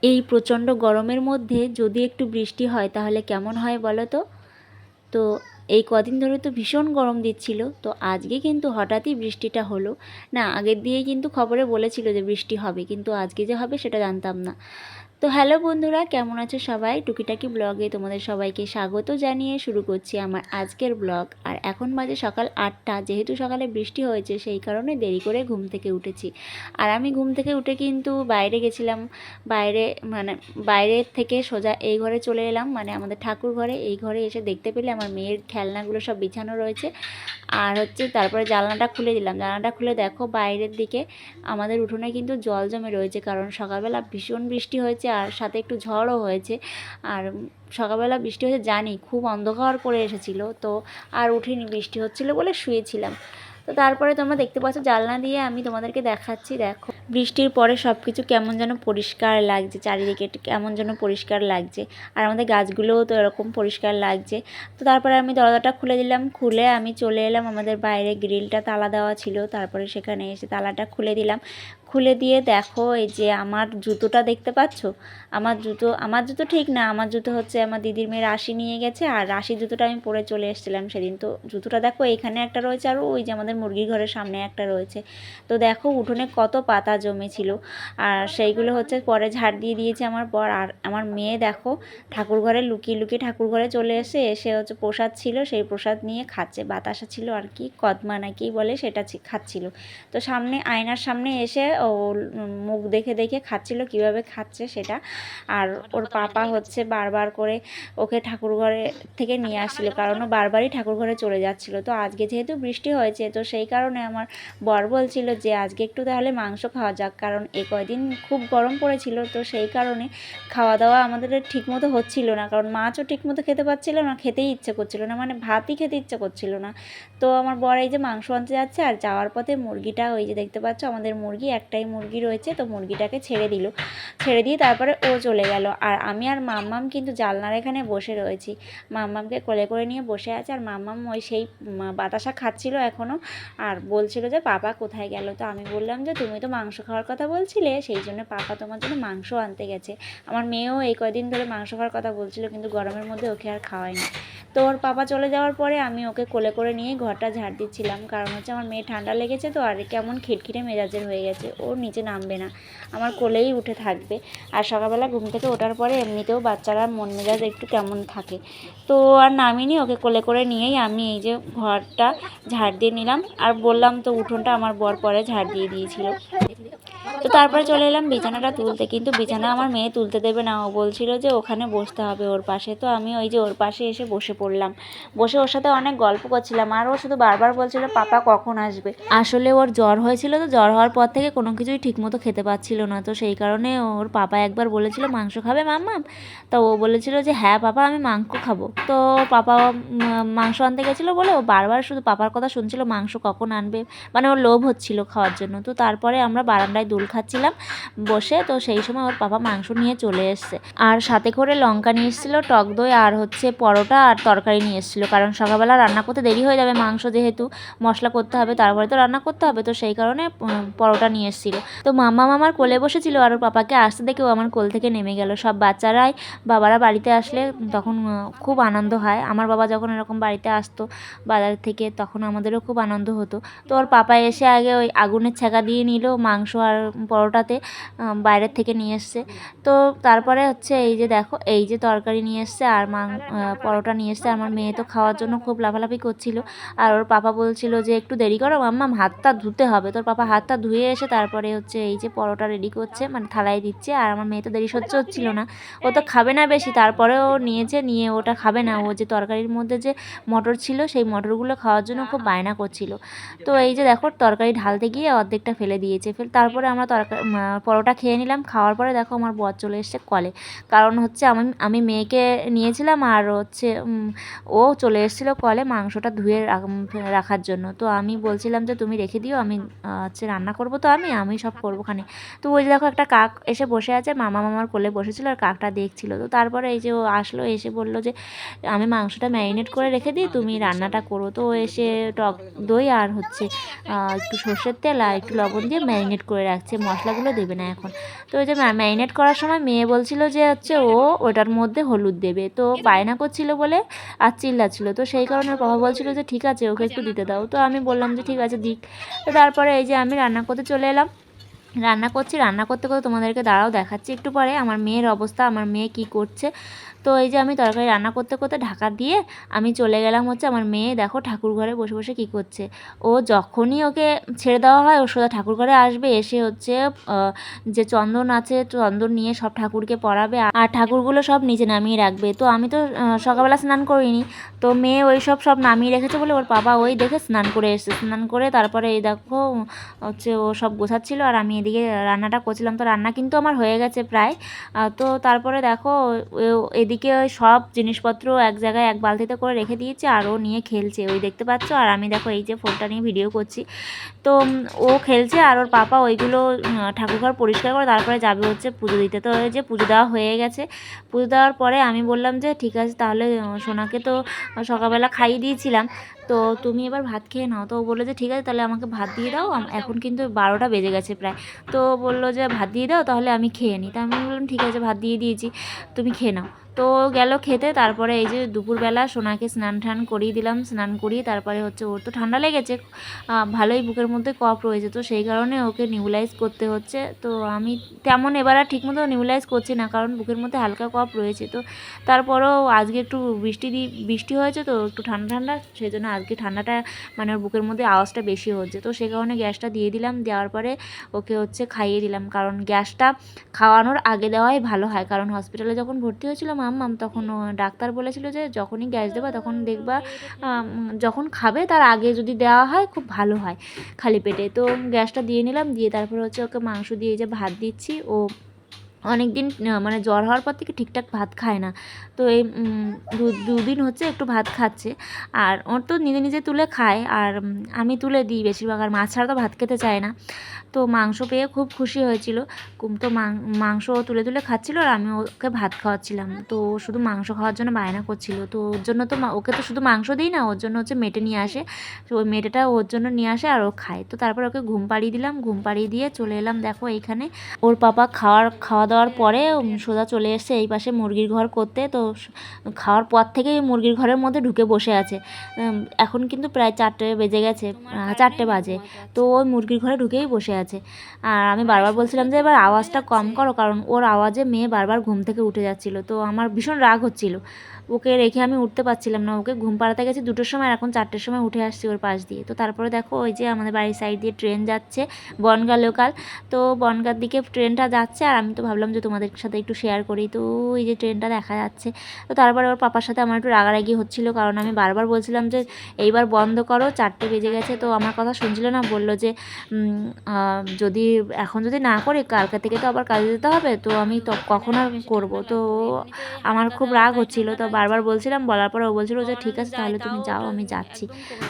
এই প্রচণ্ড গরমের মধ্যে যদি একটু বৃষ্টি হয় তাহলে কেমন হয় বলো তো। তো এই কদিন ধরে তো ভীষণ গরম দিচ্ছিল, তো আজকে কিন্তু হঠাৎই বৃষ্টিটা হলো। না, আগের দিয়েই কিন্তু খবরে বলেছিল যে বৃষ্টি হবে, কিন্তু আজকে যে হবে সেটা জানতাম না। তো হ্যালো বন্ধুরা, কেমন আছো সবাই? টুকিটাকি ব্লগে তোমাদের সবাইকে স্বাগত জানিয়ে শুরু করছি আমার আজকের ব্লগ। আর এখন বাজে সকাল 8টা। যেহেতু সকালে বৃষ্টি হয়েছে সেই কারণে দেরি করে ঘুম থেকে উঠেছি। আর আমি ঘুম থেকে উঠে কিন্তু বাইরে গেছিলাম। বাইরে মানে বাইরের থেকে সোজা এই ঘরে চলে এলাম, মানে আমাদের ঠাকুর ঘরে। এই ঘরে এসে দেখতে পেলে আমার মেয়ের খেলনাগুলো সব বিছানো রয়েছে। আর হচ্ছে তারপরে জানলাটা খুলে দিলাম। জানলাটা খুলে দেখো বাইরের দিকে আমাদের উঠোনে কিন্তু জল জমে রয়েছে, কারণ সকালবেলা ভীষণ বৃষ্টি হয়েছে আর সাথে একটু ঝড়ও হয়েছে। আর সকালবেলা বৃষ্টি হয়েছে জানি, খুব অন্ধকার করে এসেছিলো, তো আর উঠিনি, বৃষ্টি হচ্ছিলো বলে শুয়েছিলাম। তো তারপরে তোমরা দেখতে পাচ্ছ জানলা দিয়ে আমি তোমাদেরকে দেখাচ্ছি। দেখো বৃষ্টির পরে সব কিছু কেমন যেন পরিষ্কার লাগছে, চারিদিকে কেমন যেন পরিষ্কার লাগছে। আর আমাদের গাছগুলোও তো এরকম পরিষ্কার লাগছে। তো তারপরে আমি দরজাটা খুলে দিলাম, খুলে আমি চলে এলাম আমাদের বাইরে। গ্রিলটা তালা দেওয়া ছিল, তারপরে সেখানে এসে তালাটা খুলে দিলাম। খুলে দিয়ে দেখো এই যে আমার জুতোটা দেখতে পাচ্ছ। আমার জুতো ঠিক না, আমার জুতো হচ্ছে আমার দিদির মেয়ে রাশি নিয়ে গেছে, আর রাশির জুতোটা আমি পরে চলে এসেছিলাম সেদিন। তো জুতোটা দেখো এখানে একটা রয়েছে, আর ওই যে আমাদের মুরগির ঘরের সামনে একটা রয়েছে। তো দেখো উঠোনে কত পাতা জমেছিল, আর সেইগুলো হচ্ছে পরে ঝাড় দিয়ে দিয়েছে আমার বর। আর আমার মেয়ে দেখো ঠাকুর ঘরে লুকিয়ে লুকিয়ে ঠাকুর ঘরে চলে এসে হচ্ছে প্রসাদ ছিল, সেই প্রসাদ নিয়ে খাচ্ছে। বাতাসা ছিল আর কি, কদমা না কি বলে সেটা খাচ্ছিল। তো সামনে আয়নার সামনে এসে ও মুখ দেখে দেখে খাচ্ছিল কিভাবে খাচ্ছে সেটা। আর ওর পাপা হচ্ছে বারবার করে ওকে ঠাকুর ঘরে থেকে নিয়ে আসছিল, কারণ ও বারবারই ঠাকুর ঘরে চলে যাচ্ছিল। তো আজকে যেহেতু বৃষ্টি হয়েছে, তো সেই কারণে আমার বর বলছিল যে আজকে একটু তাহলে মাংস খাওয়া যাক, কারণ এই কয়দিন খুব গরম পড়েছিল। তো সেই কারণে খাওয়া দাওয়া আমাদের ঠিকমতো হচ্ছিল না, কারণ মাছও ঠিকমতো খেতে পাচ্ছিল না, খেতেই ইচ্ছে করছিল না, মানে ভাতই খেতে ইচ্ছে করছিল না। তো আমার বর এই যে মাংস আনতে যাচ্ছে, আর যাওয়ার পথে মুরগিটা ওই যে দেখতে পাচ্ছ আমাদের মুরগি, একটাই মুরগি রয়েছে, তো মুরগিটাকে ছেড়ে দিল। ছেড়ে দিয়ে তারপরে ও চলে গেল। আর আমি আর মাম্মাম কিন্তু জানলার এখানে বসে রয়েছি। মাম্মামকে কোলে করে নিয়ে বসে আছে, আর মাম্মাম ওই সেই বাতাসা খাচ্ছিল এখনও, আর বলছিল যে পাপা কোথায় গেল। তো আমি বললাম যে তুমি তো মাংস খাওয়ার কথা বলছিলে, সেই জন্য পাপা তোমার জন্য মাংস আনতে গেছে। আমার মেয়েও এই কয়দিন ধরে মাংস খাওয়ার কথা বলছিল, কিন্তু গরমের মধ্যে ওকে আর খাওয়ায়নি। তো ওর পাপা চলে যাওয়ার পরে আমি ওকে কোলে করে নিয়ে ঘরটা ঝাড় দিচ্ছিলাম, কারণ হচ্ছে আমার মেয়ে ঠান্ডা লেগেছে, তো আর কেমন খিটখিটে মেজাজের হয়ে গেছে, ও নিচে নামবে না, আমার কোলেই উঠে থাকবে। আর সকালবেলা ঘুম থেকে ওঠার পরে এমনিতেও বাচ্চারা মন মেজাজ একটু কেমন থাকে। তো আর নামিনি, ওকে কোলে করে নিয়েই আমি এই যে ঘরটা ঝাড় দিয়ে নিলাম। আর বললাম তো উঠোনটা আমার বর পরে ঝাড় দিয়ে দিয়েছিল। তো তারপরে চলে এলাম বিছানাটা তুলতে, কিন্তু বিছানা আমার মেয়ে তুলতে দেবে না, ও বলছিল যে ওখানে বসতে হবে ওর পাশে। তো আমি ওই যে ওর পাশে এসে বসে পড়লাম, বসে ওর সাথে অনেক গল্প করছিলাম। আর ও শুধু বারবার বলছিল পাপা কখন আসবে। আসলে ওর জ্বর হয়েছিল, তো জ্বর হওয়ার পর থেকে কোনো কিছুই ঠিকমতো খেতে পাচ্ছিল না, তো সেই কারণে ওর পাপা একবার বলেছিল মাংস খাবে মাম্মাম। তো ও বলেছিল যে হ্যাঁ পাপা আমি মাংস খাবো। তো পাপা মাংস আনতে গেছিলো বলে ও বারবার শুধু পাপার কথা শুনছিল, মাংস কখন আনবে, মানে ওর লোভ হচ্ছিল খাওয়ার জন্য। তো তারপরে আমরা বারান্দায় দোল খাচ্ছিলাম বসে, তো সেই সময় ওর পাপা মাংস নিয়ে চলে এসছে, আর সাথে করে লঙ্কা নিয়ে এসেছিলো, টক দই, আর হচ্ছে পরোটা আর তরকারি নিয়ে এসেছিলো, কারণ সকালবেলা রান্না করতে দেরি হয়ে যাবে, মাংস যেহেতু মশলা করতে হবে তারপরে তো রান্না করতে হবে, তো সেই কারণে পরোটা নিয়ে এসেছিলো। তো মাম্মা আমার কোলে বসেছিল, আর ওর পাপাকে আসতে দেখে ও আমার কোল থেকে নেমে গেল। সব বাচ্চারাই বাবারা বাড়িতে আসলে তখন খুব আনন্দ হয়। আমার বাবা যখন এরকম বাড়িতে আসতো বাজার থেকে, তখন আমাদেরও খুব আনন্দ হতো। তো ওর পাপা এসে আগে ওই আগুনের ছ্যাঁকা দিয়ে নিল মাংস আর পরোটাতে, বাইরের থেকে নিয়ে এসছে। তো তারপরে হচ্ছে এই যে দেখো এই যে তরকারি নিয়ে এসছে আর পরোটা নিয়ে এসছে। আমার মেয়ে তো খাওয়ার জন্য খুব লাফালাফি করছিল, আর ওর পাপা বলছিল যে একটু দেরি করো মাম্মাম, হাতটা ধুতে হবে। তোর পাপা হাতটা ধুয়ে এসে তারপরে হচ্ছে এই যে পরোটা রেডি করছে, মানে থালায় দিচ্ছে। আর আমার মেয়ে তো দেরি সহ্য হচ্ছিল না, ও তো খাবে না বেশি, তারপরেও নিয়েছে, নিয়ে ওটা খাবে না, ও যে তরকারির মধ্যে যে মটর ছিল সেই মটরগুলো খাওয়ার জন্য খুব বায়না করছিল। তো এই যে দেখো তরকারি ঢালতে গিয়ে অর্ধেকটা ফেলে দিয়েছে। তারপরে আমরা পরোটা খেয়ে নিলাম। খাওয়ার পরে দেখো আমার বর চলে এসছে কলে, কারণ হচ্ছে আমি মেয়েকে নিয়েছিলাম, আর হচ্ছে ও চলে এসেছিলো কলে মাংসটা ধুয়ে রাখার জন্য। তো আমি বলছিলাম যে তুমি রেখে দিও, আমি হচ্ছে রান্না করবো, তো আমি সব করবো খানে। তো ওই যে দেখো একটা কাক এসে বসে আছে, মামার কোলে বসেছিল, আর কাকটা দেখছিল। তো তারপরে এই যে ও আসলো, এসে বললো যে আমি মাংসটা ম্যারিনেট করে রেখে দিই, তুমি রান্নাটা করো। তো এসে টক দই আর হচ্ছে একটু সর্ষের তেল আর একটু লবণ দিয়ে ম্যারিনেট করে রাখছে মশলাগুলো দেবে না এখন। তো ওই যে ম্যারিনেট করার সময় মেয়ে বলছিল যে হচ্ছে ও ওটার মধ্যে হলুদ দেবে, তো বায়না করছিল বলে আর চিল্লাচ্ছিল, তো সেই কারণে ওর বাবা বলছিল যে ঠিক আছে ওকে একটু দিতে দাও। তো আমি বললাম যে ঠিক আছে দিক। তো তারপরে এই যে আমি রান্না করতে চলে এলাম। রান্না করছি, রান্না করতে করতে তোমাদেরকে দাঁড়াও দেখাচ্ছি একটু পরে আমার মেয়ের অবস্থা, আমার মেয়ে কি করছে। তো এই যে আমি তরকারি রান্না করতে করতে ঢাকা দিয়ে আমি চলে গেলাম হচ্ছে, আমার মেয়ে দেখো ঠাকুর ঘরে বসে বসে কী করছে। ও যখনই ওকে ছেড়ে দেওয়া হয় ও সোজা ঠাকুর ঘরে আসবে, এসে হচ্ছে যে চন্দন আছে চন্দন নিয়ে সব ঠাকুরকে পরাবে আর ঠাকুরগুলো সব নিচে নামিয়ে রাখবে। তো আমি তো সকালবেলা স্নান করিনি, তো মেয়ে ওই সব নামিয়ে রেখেছে বলে ওর বাবা ওই দেখে স্নান করে এসেছে, স্নান করে তারপরে এই দেখো হচ্ছে ও সব গোছাচ্ছিল আর আমি এদিকে রান্নাটা করছিলাম। তো রান্না কিন্তু আমার হয়ে গেছে প্রায়। তো তারপরে দেখো এদিকে ওই সব জিনিসপত্র এক জায়গায় এক বালতিতে করে রেখে দিয়েছি আর ও নিয়ে খেলছে, ওই দেখতে পাচ্ছ। আর আমি দেখো এই যে ফোনটা নিয়ে ভিডিও করছি। তো ও খেলছে আর ওর পাপা ওইগুলো ঠাকুরঘর পরিষ্কার করে তারপরে যাবে হচ্ছে পুজো দিতে। তো ওই যে পুজো দেওয়া হয়ে গেছে, পুজো দেওয়ার পরে আমি বললাম যে ঠিক আছে তাহলে সোনাকে তো সকালবেলা খাইয়ে দিয়েছিলাম, তো তুমি এবার ভাত খেয়ে নাও। তো ও বললো যে ঠিক আছে তাহলে আমাকে ভাত দিয়ে দাও, এখন কিন্তু 12টা বেজে গেছে প্রায়। তো বললো যে ভাত দিয়ে দাও তাহলে আমি খেয়ে নিই। তো আমি বললাম ঠিক আছে ভাত দিয়ে দিয়েছি, তুমি খেয়ে নাও। তো গেল খেতে। তারপরে এই যে দুপুরবেলা সোনাকে স্নান টান করিয়ে দিলাম, স্নান করিয়ে তারপরে হচ্ছে ওর তো ঠান্ডা লেগেছে, ভালোই বুকের মধ্যে কফ রয়েছে, তো সেই কারণে ওকে নিউলাইজ করতে হচ্ছে। তো আমি তেমন এবার আর ঠিকমতো নিউলাইজ করছি না, কারণ বুকের মধ্যে হালকা কফ রয়েছে। তো তারপরেও আজকে একটু বৃষ্টি হয়েছে তো একটু ঠান্ডা ঠান্ডা, সেই জন্য আজকে ঠান্ডাটা মানে ওর বুকের মধ্যে আওয়াজটা বেশি হচ্ছে। তো সেই কারণে গ্যাসটা দিয়ে দিলাম, দেওয়ার পরে ওকে হচ্ছে খাইয়ে দিলাম, কারণ গ্যাসটা খাওয়ানোর আগে দেওয়াই ভালো হয়। কারণ হসপিটালে যখন ভর্তি হয়েছিল মাম্মাম তখন ডাক্তার বলেছিল যে যখনই গ্যাস দেবা তখন দেখবা যখন খাবে তার আগে যদি দেওয়া হয় খুব ভালো হয় খালি পেটে। তো গ্যাসটা দিয়ে নিলাম, দিয়ে তারপরে হচ্ছে ওকে মাংস দিয়ে যে ভাত দিচ্ছি। ও অনেক দিন মানে জ্বর হওয়ার পর থেকে ঠিকঠাক ভাত খায় না, তো এই দুদিন হচ্ছে একটু ভাত খাচ্ছে। আর ওর তো নিজে নিজে তুলে খায় আর আমি তুলে দিই বেশিরভাগ, আর মাছ ছাড়া তো ভাত খেতে চায় না। তো মাংস পেয়ে খুব খুশি হয়েছিল। তো মাংস তুলে তুলে খাচ্ছিল আর আমি ওকে ভাত খাওয়াচ্ছিলাম। তো ও শুধু মাংস খাওয়ার জন্য বায়না করছিল, তো ওর জন্য তো ওকে তো শুধু মাংস দিই না, ওর জন্য হচ্ছে মেটে নিয়ে আসে। তো ওই মেটেটা ওর জন্য নিয়ে আসে আর ও খায়। তো তারপর ওকে ঘুম পাড়িয়ে দিলাম, ঘুম পাড়িয়ে দিয়ে চলে এলাম দেখো এইখানে। ওর পাপা খাওয়া দাওয়ার পরে সোজা চলে এসছে এই পাশে মুরগির ঘর করতে। তো খাওয়ার পর থেকেই মুরগির ঘরের মধ্যে ঢুকে বসে আছে। এখন কিন্তু প্রায় 4টে বেজে গেছে, 4টে বাজে। তো ওই মুরগির ঘরে ঢুকেই বসে আছে। আর আমি বারবার বলছিলাম যে এবার আওয়াজটা কম করো, কারণ ওর আওয়াজে মেয়ে বারবার ঘুম থেকে উঠে যাচ্ছিলো। তো আমার ভীষণ রাগ হচ্ছিল, ওকে রেখে আমি উঠতে পারছিলাম না। ওকে ঘুম পাড়াতে গেছি 2টোর সময়, এখন 4টের সময় উঠে আসছি ওর পাশ দিয়ে। তো তারপরে দেখো ওই যে আমাদের বাড়ির সাইড দিয়ে ট্রেন যাচ্ছে, বনগাঁ লোকাল। তো বনগাঁর দিকে ট্রেনটা যাচ্ছে আর আমি তো ভাবলাম যে তোমাদের সাথে একটু শেয়ার করি। তো এই যে ট্রেনটা দেখা যাচ্ছে। তো তারপরে ওর পাপার সাথে আমার একটু রাগারাগি হচ্ছিল, কারণ আমি বারবার বলছিলাম যে এইবার বন্ধ করো, 4টে বেজে গেছে। তো আমার কথা শুনছিল না, বললো যে যদি এখন যদি না করি কালকে থেকে তো আবার কাজে যেতে হবে, তো আমি তো কখন আর করবো। তো আমার খুব রাগ হচ্ছিল, তো বারবার বলছিলাম, বলার পরে ও বলছিল যে ঠিক আছে তাহলে তুমি যাও, আমি যাচ্ছি।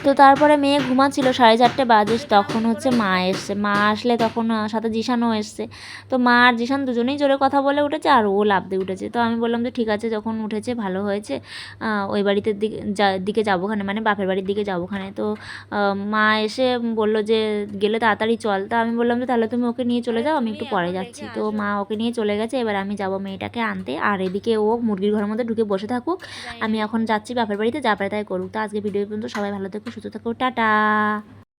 তো তারপরে মেয়ে ঘুমাচ্ছিল, 4:30 বাজে, তখন হচ্ছে মা এসছে। মা আসলে তখন সাথে জিশানও এসছে। তো মা আর জিশান দুজনেই জোরে কথা বলে উঠেছে আর ও লাফ দিয়ে উঠেছে। তো আমি বললাম যে ঠিক আছে যখন উঠেছে ভালো হয়েছে, ওই বাড়িতে দিকে যাবোখানে, মানে বাপের বাড়ির দিকে যাবোখানে। তো মা এসে বলল যে গেলে তাড়াতাড়ি চল। তা আমি বললাম যে তাহলে তুমি ওকে নিয়ে চলে যাও, আমি একটু পরে যাচ্ছি। তো মা ওকে নিয়ে চলে গেছে, এবার আমি যাব মেয়েটাকে আনতে। আর এদিকে ও মুরগির ঘরের মধ্যে ঢুকে বসে থাকুক, আমি এখন যাচ্ছি বাপের বাড়িতে, যা পারে তাই করুক। তো আজকে ভিডিও পর্যন্ত, সবাই ভালো থেকো, সুস্থ থেকো, টাটা।